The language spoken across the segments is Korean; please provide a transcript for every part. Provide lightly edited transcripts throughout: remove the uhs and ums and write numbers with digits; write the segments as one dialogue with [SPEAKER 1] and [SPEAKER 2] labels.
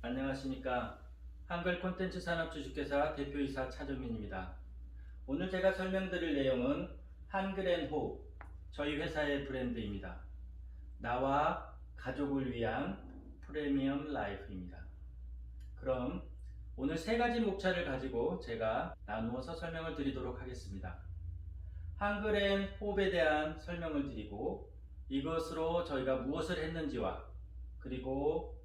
[SPEAKER 1] 안녕하십니까. 한글 콘텐츠 산업 주식회사 대표이사 차정민입니다. 오늘 제가 설명드릴 내용은 한글앤호흡, 저희 회사의 브랜드입니다. 나와 가족을 위한 프리미엄 라이프입니다. 그럼 오늘 세 가지 목차를 가지고 제가 나누어서 설명을 드리도록 하겠습니다. 한글앤호흡에 대한 설명을 드리고 이것으로 저희가 무엇을 했는지와 그리고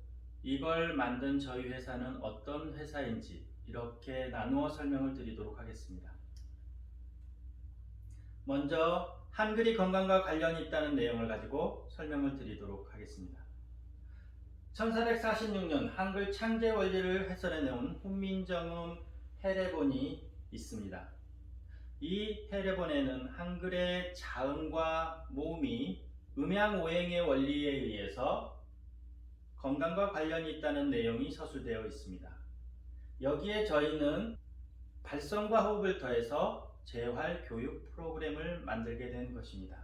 [SPEAKER 1] 이걸 만든 저희 회사는 어떤 회사인지 이렇게 나누어 설명을 드리도록 하겠습니다. 먼저 한글이 건강과 관련이 있다는 내용을 가지고 설명을 드리도록 하겠습니다. 1446년 한글 창제 원리를 해설해내온 훈민정음 해례본이 있습니다. 이 해례본에는 한글의 자음과 모음이 음양오행의 원리에 의해서 건강과 관련이 있다는 내용이 서술되어 있습니다. 여기에 저희는 발성과 호흡을 더해서 재활 교육 프로그램을 만들게 된 것입니다.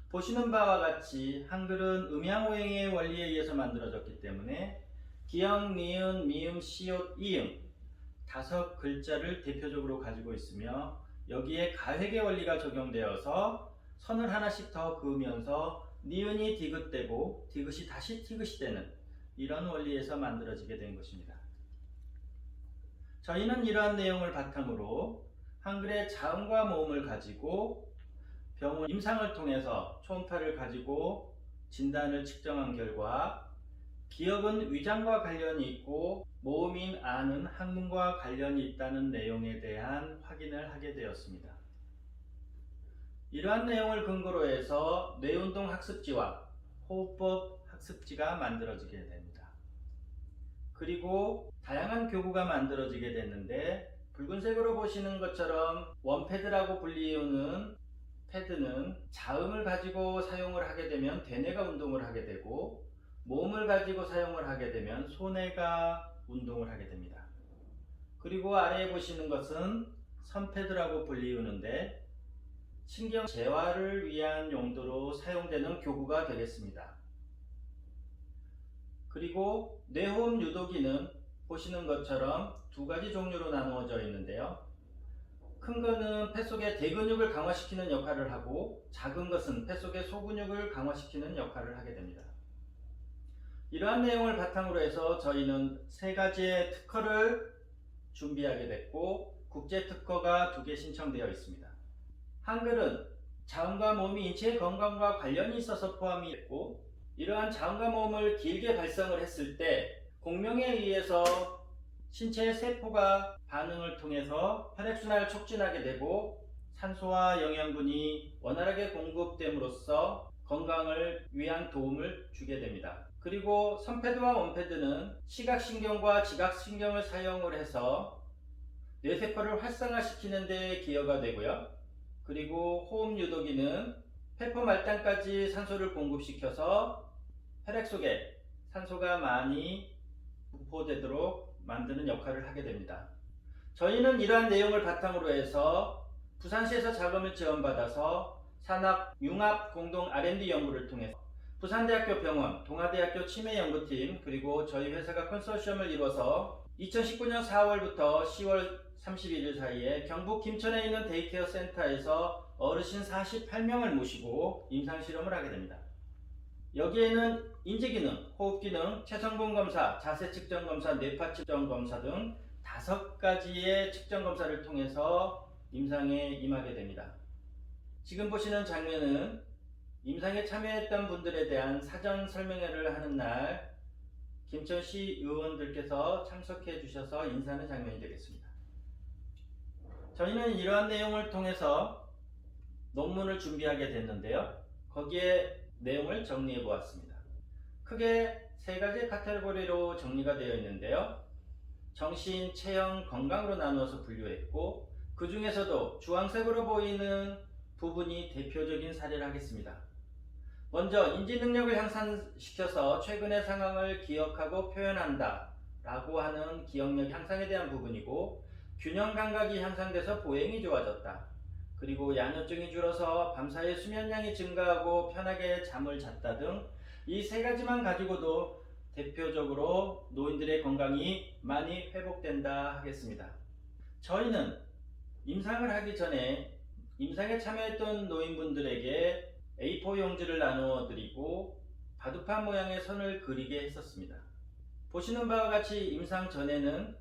[SPEAKER 1] 보시는 바와 같이 한글은 음양오행의 원리에 의해서 만들어졌기 때문에 기역, 니은, 미음, 시옷, 이응 5글자를 대표적으로 가지고 있으며 여기에 가획의 원리가 적용되어서 선을 하나씩 더 그으면서 니은이 디귿되고 디귿이 다시 티귿이 되는 이런 원리에서 만들어지게 된 것입니다. 저희는 이러한 내용을 바탕으로 한글의 자음과 모음을 가지고 병원 임상을 통해서 초음파를 가지고 진단을 측정한 결과 기역은 위장과 관련이 있고 모음인 아는 학문과 관련이 있다는 내용에 대한 확인을 하게 되었습니다. 이러한 내용을 근거로 해서 뇌운동 학습지와 호흡법 학습지가 만들어지게 됩니다. 그리고 다양한 교구가 만들어지게 됐는데 붉은색으로 보시는 것처럼 원패드라고 불리우는 패드는 자음을 가지고 사용을 하게 되면 대뇌가 운동을 하게 되고 모음을 가지고 사용을 하게 되면 소뇌가 운동을 하게 됩니다. 그리고 아래에 보시는 것은 선패드라고 불리우는데 신경 재활을 위한 용도로 사용되는 교구가 되겠습니다. 그리고 뇌호흡 유도기는 보시는 것처럼 두 가지 종류로 나누어져 있는데요. 큰 거는 폐 속의 대근육을 강화시키는 역할을 하고 작은 것은 폐 속의 소근육을 강화시키는 역할을 하게 됩니다. 이러한 내용을 바탕으로 해서 저희는 세 가지의 특허를 준비하게 됐고 국제 특허가 2개 신청되어 있습니다. 한글은 자음과 모음이 인체의 건강과 관련이 있어서 포함이 됐고 이러한 자음과 모음을 길게 발성을 했을 때 공명에 의해서 신체의 세포가 반응을 통해서 혈액순환을 촉진하게 되고 산소와 영양분이 원활하게 공급됨으로써 건강을 위한 도움을 주게 됩니다. 그리고 선패드와 원패드는 시각신경과 지각신경을 사용을 해서 뇌세포를 활성화시키는 데 기여가 되고요. 그리고 호흡 유도기는 폐포 말단까지 산소를 공급시켜서 혈액 속에 산소가 많이 분포되도록 만드는 역할을 하게 됩니다. 저희는 이러한 내용을 바탕으로 해서 부산시에서 자금을 지원받아서 산학 융합 공동 R&D 연구를 통해서 부산대학교 병원, 동아대학교 치매연구팀 그리고 저희 회사가 컨소시엄을 이뤄서 2019년 4월부터 10월 31일 사이에 경북 김천에 있는 데이케어 센터에서 어르신 48명을 모시고 임상실험을 하게 됩니다. 여기에는 인지기능, 호흡기능, 체성분 검사, 자세 측정 검사, 뇌파 측정 검사 등 5가지의 측정 검사를 통해서 임상에 임하게 됩니다. 지금 보시는 장면은 임상에 참여했던 분들에 대한 사전 설명회를 하는 날 김천시 의원들께서 참석해 주셔서 인사하는 장면이 되겠습니다. 저희는 이러한 내용을 통해서 논문을 준비하게 됐는데요. 거기에 내용을 정리해 보았습니다. 크게 3가지 카테고리로 정리가 되어 있는데요. 정신, 체형, 건강으로 나누어서 분류했고 그 중에서도 주황색으로 보이는 부분이 대표적인 사례를 하겠습니다. 먼저 인지능력을 향상시켜서 최근의 상황을 기억하고 표현한다 라고 하는 기억력 향상에 대한 부분이고 균형감각이 향상돼서 보행이 좋아졌다. 그리고 야뇨증이 줄어서 밤사이 수면량이 증가하고 편하게 잠을 잤다 등 이 3가지만 가지고도 대표적으로 노인들의 건강이 많이 회복된다 하겠습니다. 저희는 임상을 하기 전에 임상에 참여했던 노인분들에게 A4 용지를 나누어 드리고 바둑판 모양의 선을 그리게 했었습니다. 보시는 바와 같이 임상 전에는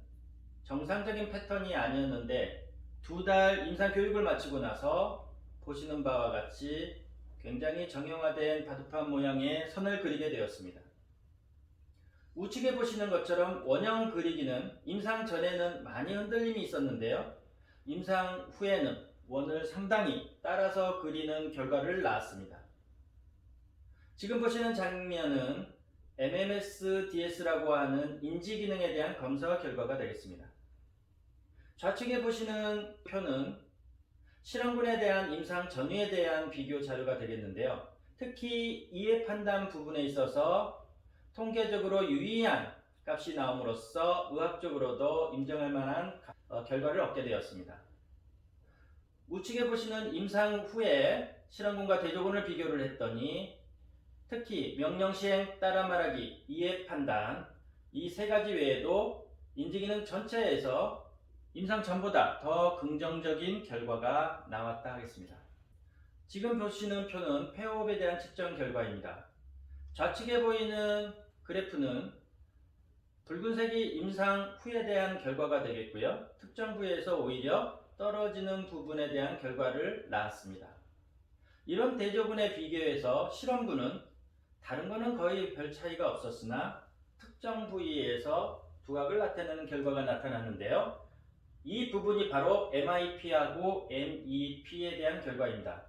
[SPEAKER 1] 정상적인 패턴이 아니었는데 2달 임상 교육을 마치고 나서 보시는 바와 같이 굉장히 정형화된 바둑판 모양의 선을 그리게 되었습니다. 우측에 보시는 것처럼 원형 그리기는 임상 전에는 많이 흔들림이 있었는데요. 임상 후에는 원을 상당히 따라서 그리는 결과를 낳았습니다. 지금 보시는 장면은 MMSDS라고 하는 인지 기능에 대한 검사 결과가 되겠습니다. 좌측에 보시는 표는 실험군에 대한 임상 전후에 대한 비교 자료가 되겠는데요. 특히 이해 판단 부분에 있어서 통계적으로 유의한 값이 나옴으로써 의학적으로도 인정할 만한 결과를 얻게 되었습니다. 우측에 보시는 임상 후에 실험군과 대조군을 비교를 했더니 특히 명령 시행, 따라 말하기, 이해 판단 이 세 가지 외에도 인지기능 전체에서 임상 전보다 더 긍정적인 결과가 나왔다 하겠습니다. 지금 보시는 표는 폐호흡에 대한 측정 결과입니다. 좌측에 보이는 그래프는 붉은색이 임상 후에 대한 결과가 되겠고요. 특정 부위에서 오히려 떨어지는 부분에 대한 결과를 낳았습니다. 이런 대조군에 비교해서 실험군은 다른 거는 거의 별 차이가 없었으나 특정 부위에서 두각을 나타내는 결과가 나타났는데요. 이 부분이 바로 MIP하고 MEP에 대한 결과입니다.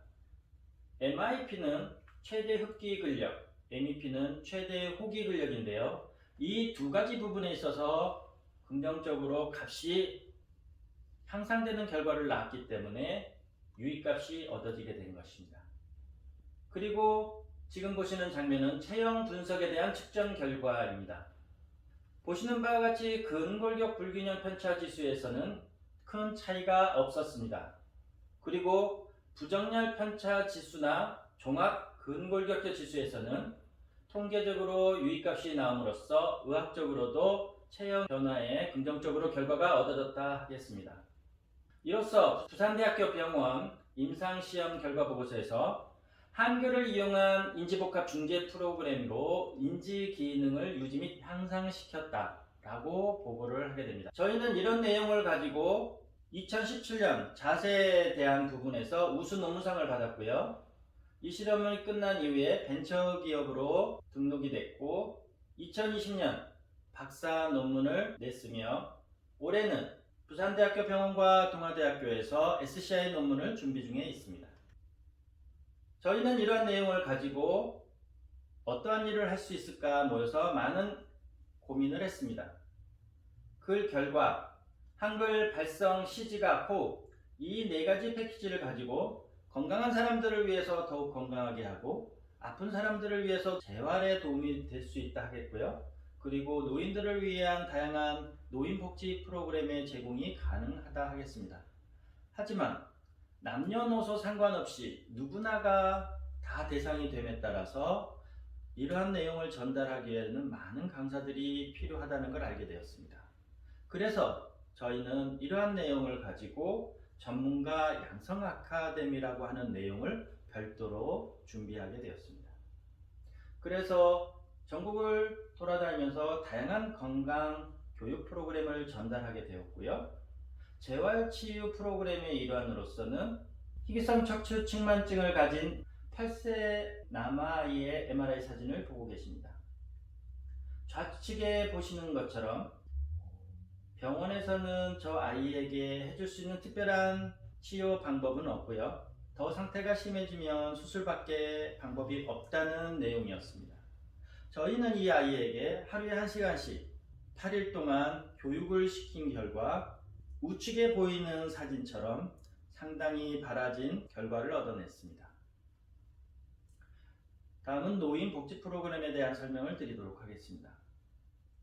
[SPEAKER 1] MIP는 최대 흡기 근력, MEP는 최대 호기 근력인데요. 이 두 가지 부분에 있어서 긍정적으로 값이 향상되는 결과를 낳았기 때문에 유의값이 얻어지게 된 것입니다. 그리고 지금 보시는 장면은 체형 분석에 대한 측정 결과입니다. 보시는 바와 같이 근골격 불균형 편차 지수에서는 큰 차이가 없었습니다. 그리고 부정렬 편차 지수나 종합 근골격계 지수에서는 통계적으로 유의값이 나옴으로써 의학적으로도 체형 변화에 긍정적으로 결과가 얻어졌다 하겠습니다. 이로써 부산대학교 병원 임상시험 결과 보고서에서 한글을 이용한 인지복합 중재 프로그램으로 인지 기능을 유지 및 향상시켰다라고 보고를 하게 됩니다. 저희는 이런 내용을 가지고 2017년 자세에 대한 부분에서 우수 논문상을 받았고요. 이 실험이 끝난 이후에 벤처기업으로 등록이 됐고 2020년 박사 논문을 냈으며 올해는 부산대학교 병원과 동아대학교에서 SCI 논문을 준비 중에 있습니다. 저희는 이러한 내용을 가지고 어떠한 일을 할 수 있을까 모여서 많은 고민을 했습니다. 그 결과 한글, 발성, 시지각, 호흡 이 네 가지 패키지를 가지고 건강한 사람들을 위해서 더욱 건강하게 하고 아픈 사람들을 위해서 재활에 도움이 될 수 있다 하겠고요. 그리고 노인들을 위한 다양한 노인복지 프로그램의 제공이 가능하다 하겠습니다. 하지만 남녀노소 상관없이 누구나가 다 대상이 됨에 따라서 이러한 내용을 전달하기 위해서는 많은 강사들이 필요하다는 걸 알게 되었습니다. 그래서 저희는 이러한 내용을 가지고 전문가 양성 아카데미라고 하는 내용을 별도로 준비하게 되었습니다. 그래서 전국을 돌아다니면서 다양한 건강 교육 프로그램을 전달하게 되었고요. 재활치유 프로그램의 일환으로서는 희귀성 척추 측만증을 가진 8세 남아아이의 MRI 사진을 보고 계십니다. 좌측에 보시는 것처럼 병원에서는 저 아이에게 해줄 수 있는 특별한 치료 방법은 없고요. 더 상태가 심해지면 수술밖에 방법이 없다는 내용이었습니다. 저희는 이 아이에게 하루에 1시간씩 8일 동안 교육을 시킨 결과 우측에 보이는 사진처럼 상당히 바라진 결과를 얻어냈습니다. 다음은 노인 복지 프로그램에 대한 설명을 드리도록 하겠습니다.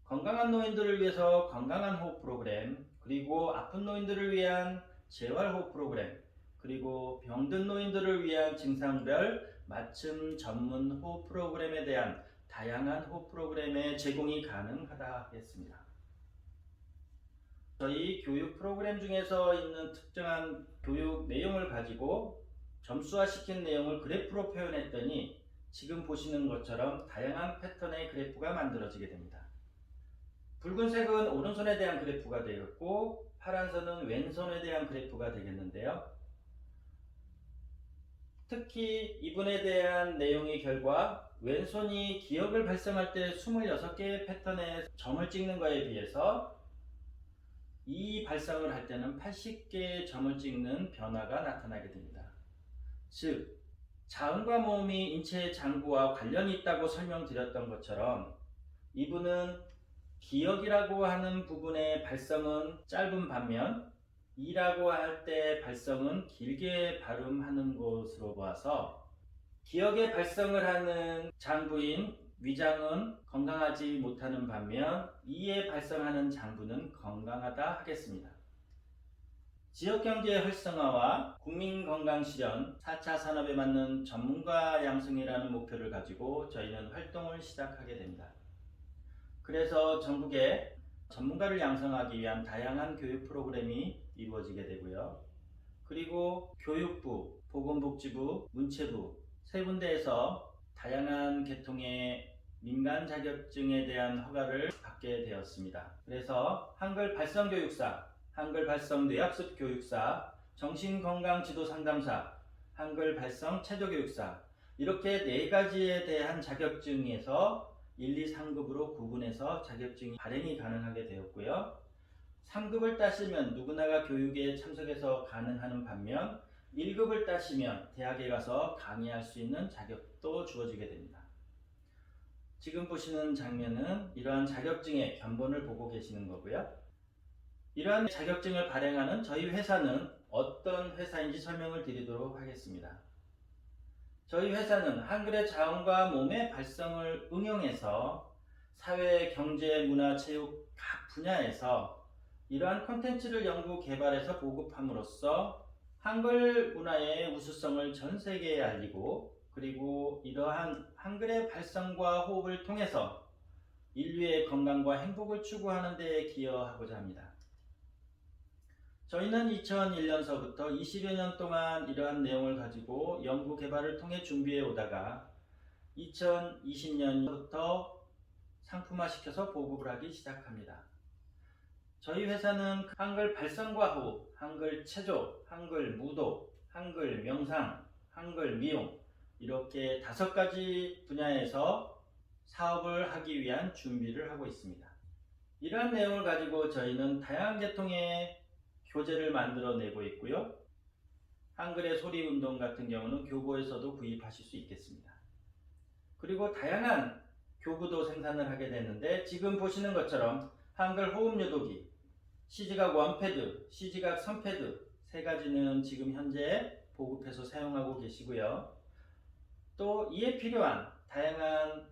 [SPEAKER 1] 건강한 노인들을 위해서 건강한 호흡 프로그램, 그리고 아픈 노인들을 위한 재활 호흡 프로그램, 그리고 병든 노인들을 위한 증상별 맞춤 전문 호흡 프로그램에 대한 다양한 호흡 프로그램의 제공이 가능하다겠습니다. 저희 교육 프로그램 중에서 있는 특정한 교육 내용을 가지고 점수화시킨 내용을 그래프로 표현했더니 지금 보시는 것처럼 다양한 패턴의 그래프가 만들어지게 됩니다. 붉은색은 오른손에 대한 그래프가 되겠고 파란선은 왼손에 대한 그래프가 되겠는데요. 특히 이분에 대한 내용의 결과 왼손이 기억을 발생할 때 26개의 패턴의 점을 찍는 것에 비해서 이 발성을 할 때는 80개의 점을 찍는 변화가 나타나게 됩니다. 즉, 자음과 모음이 인체의 장부와 관련이 있다고 설명드렸던 것처럼 이분은 기억이라고 하는 부분의 발성은 짧은 반면 이라고 할 때 발성은 길게 발음하는 것으로 보아서 기억의 발성을 하는 장부인 위장은 건강하지 못하는 반면 이에 발성하는 장부는 건강하다 하겠습니다. 지역경제 활성화와 국민건강실현 4차 산업에 맞는 전문가 양성이라는 목표를 가지고 저희는 활동을 시작하게 됩니다. 그래서 전국에 전문가를 양성하기 위한 다양한 교육 프로그램이 이루어지게 되고요. 그리고 교육부, 보건복지부, 문체부 세 군데에서 다양한 계통의 민간 자격증에 대한 허가를 받게 되었습니다. 그래서 한글 발성교육사, 한글 발성 뇌학습 교육사, 정신건강지도상담사, 한글 발성 체조교육사 이렇게 네 가지에 대한 자격증에서 1, 2, 3급으로 구분해서 자격증이 발행이 가능하게 되었고요. 3급을 따시면 누구나가 교육에 참석해서 가능한 반면 1급을 따시면 대학에 가서 강의할 수 있는 자격도 주어지게 됩니다. 지금 보시는 장면은 이러한 자격증의 견본을 보고 계시는 거고요. 이러한 자격증을 발행하는 저희 회사는 어떤 회사인지 설명을 드리도록 하겠습니다. 저희 회사는 한글의 자음과 몸의 발성을 응용해서 사회, 경제, 문화, 체육 각 분야에서 이러한 콘텐츠를 연구 개발해서 보급함으로써 한글 문화의 우수성을 전 세계에 알리고 그리고 이러한 한글의 발성과 호흡을 통해서 인류의 건강과 행복을 추구하는 데 기여하고자 합니다. 저희는 2001년서부터 20여 년 동안 이러한 내용을 가지고 연구 개발을 통해 준비해 오다가 2020년부터 상품화시켜서 보급을 하기 시작합니다. 저희 회사는 한글 발성과 호흡, 한글 체조, 한글 무도, 한글 명상, 한글 미용 이렇게 5가지 분야에서 사업을 하기 위한 준비를 하고 있습니다. 이러한 내용을 가지고 저희는 다양한 계통의 교재를 만들어내고 있고요. 한글의 소리운동 같은 경우는 교보에서도 구입하실 수 있겠습니다. 그리고 다양한 교구도 생산을 하게 되는데 지금 보시는 것처럼 한글 호흡 유도기, CG각 원패드, CG각 3패드 세 가지는 지금 현재 보급해서 사용하고 계시고요. 또 이에 필요한 다양한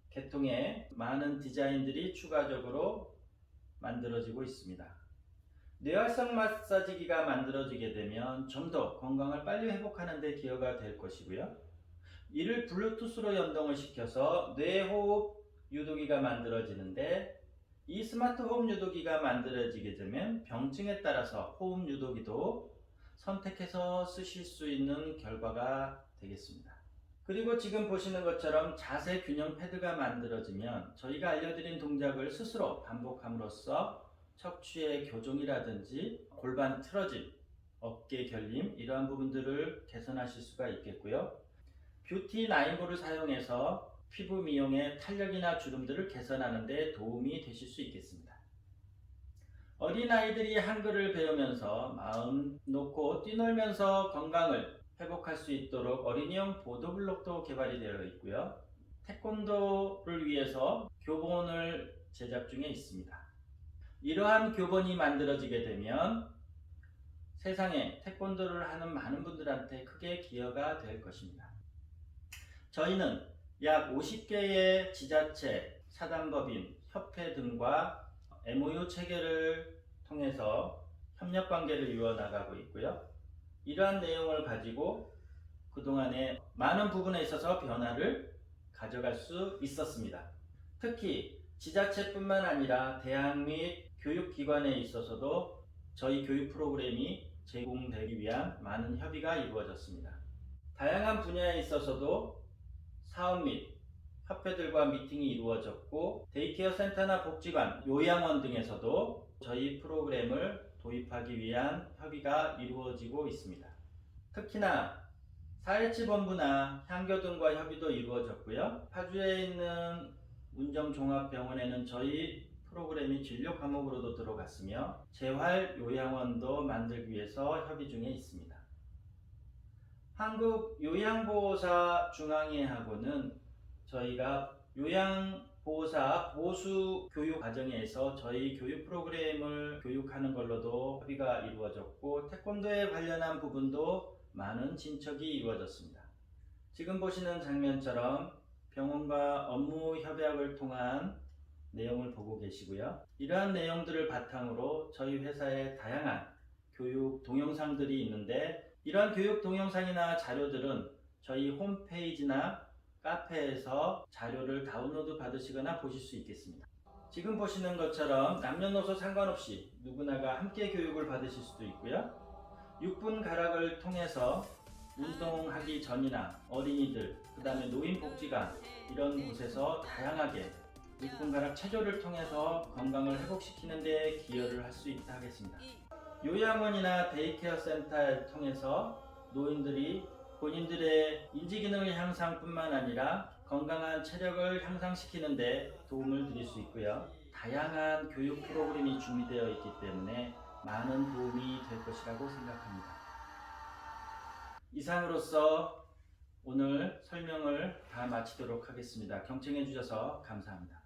[SPEAKER 1] 계통의 많은 디자인들이 추가적으로 만들어지고 있습니다. 뇌활성 마사지기가 만들어지게 되면 좀 더 건강을 빨리 회복하는 데 기여가 될 것이고요. 이를 블루투스로 연동을 시켜서 뇌호흡 유도기가 만들어지는데 이 스마트 호흡 유도기가 만들어지게 되면 병증에 따라서 호흡 유도기도 선택해서 쓰실 수 있는 결과가 되겠습니다. 그리고 지금 보시는 것처럼 자세 균형 패드가 만들어지면 저희가 알려드린 동작을 스스로 반복함으로써 척추의 교종이라든지 골반 틀어짐, 어깨 결림 이러한 부분들을 개선하실 수가 있겠고요. 뷰티 라인볼을 사용해서 피부 미용의 탄력이나 주름들을 개선하는 데 도움이 되실 수 있겠습니다. 어린아이들이 한글을 배우면서 마음 놓고 뛰놀면서 건강을 회복할 수 있도록 어린이용 보도블록도 개발이 되어 있고요. 태권도를 위해서 교본을 제작 중에 있습니다. 이러한 교본이 만들어지게 되면 세상에 태권도를 하는 많은 분들한테 크게 기여가 될 것입니다. 저희는 약 50개의 지자체, 사단법인, 협회 등과 MOU 체결을 통해서 협력관계를 이루어나가고 있고요. 이러한 내용을 가지고 그동안에 많은 부분에 있어서 변화를 가져갈 수 있었습니다. 특히 지자체뿐만 아니라 대학 및 교육기관에 있어서도 저희 교육 프로그램이 제공되기 위한 많은 협의가 이루어졌습니다. 다양한 분야에 있어서도 사업 및 협회들과 미팅이 이루어졌고, 데이케어 센터나 복지관, 요양원 등에서도 저희 프로그램을 도입하기 위한 협의가 이루어지고 있습니다. 특히나 417본부나 향교 등과 협의도 이루어졌고요. 파주에 있는 운정종합병원에는 저희 프로그램이 진료 과목으로도 들어갔으며 재활요양원도 만들기 위해서 협의 중에 있습니다. 한국요양보호사 중앙회하고는 저희가 요양보호사 보수 교육 과정에서 저희 교육 프로그램을 교육하는 걸로도 협의가 이루어졌고, 태권도에 관련한 부분도 많은 진척이 이루어졌습니다. 지금 보시는 장면처럼 병원과 업무 협약을 통한 내용을 보고 계시고요. 이러한 내용들을 바탕으로 저희 회사에 다양한 교육 동영상들이 있는데, 이러한 교육 동영상이나 자료들은 저희 홈페이지나 카페에서 자료를 다운로드 받으시거나 보실 수 있겠습니다. 지금 보시는 것처럼 남녀노소 상관없이 누구나가 함께 교육을 받으실 수도 있고요. 6분 가락을 통해서 운동하기 전이나 어린이들, 그 다음에 노인복지관 이런 곳에서 다양하게 6분 가락 체조를 통해서 건강을 회복시키는 데 기여를 할 수 있다 하겠습니다. 요양원이나 데이케어 센터를 통해서 노인들이 본인들의 인지기능의 향상뿐만 아니라 건강한 체력을 향상시키는 데 도움을 드릴 수 있고요. 다양한 교육 프로그램이 준비되어 있기 때문에 많은 도움이 될 것이라고 생각합니다. 이상으로서 오늘 설명을 다 마치도록 하겠습니다. 경청해 주셔서 감사합니다.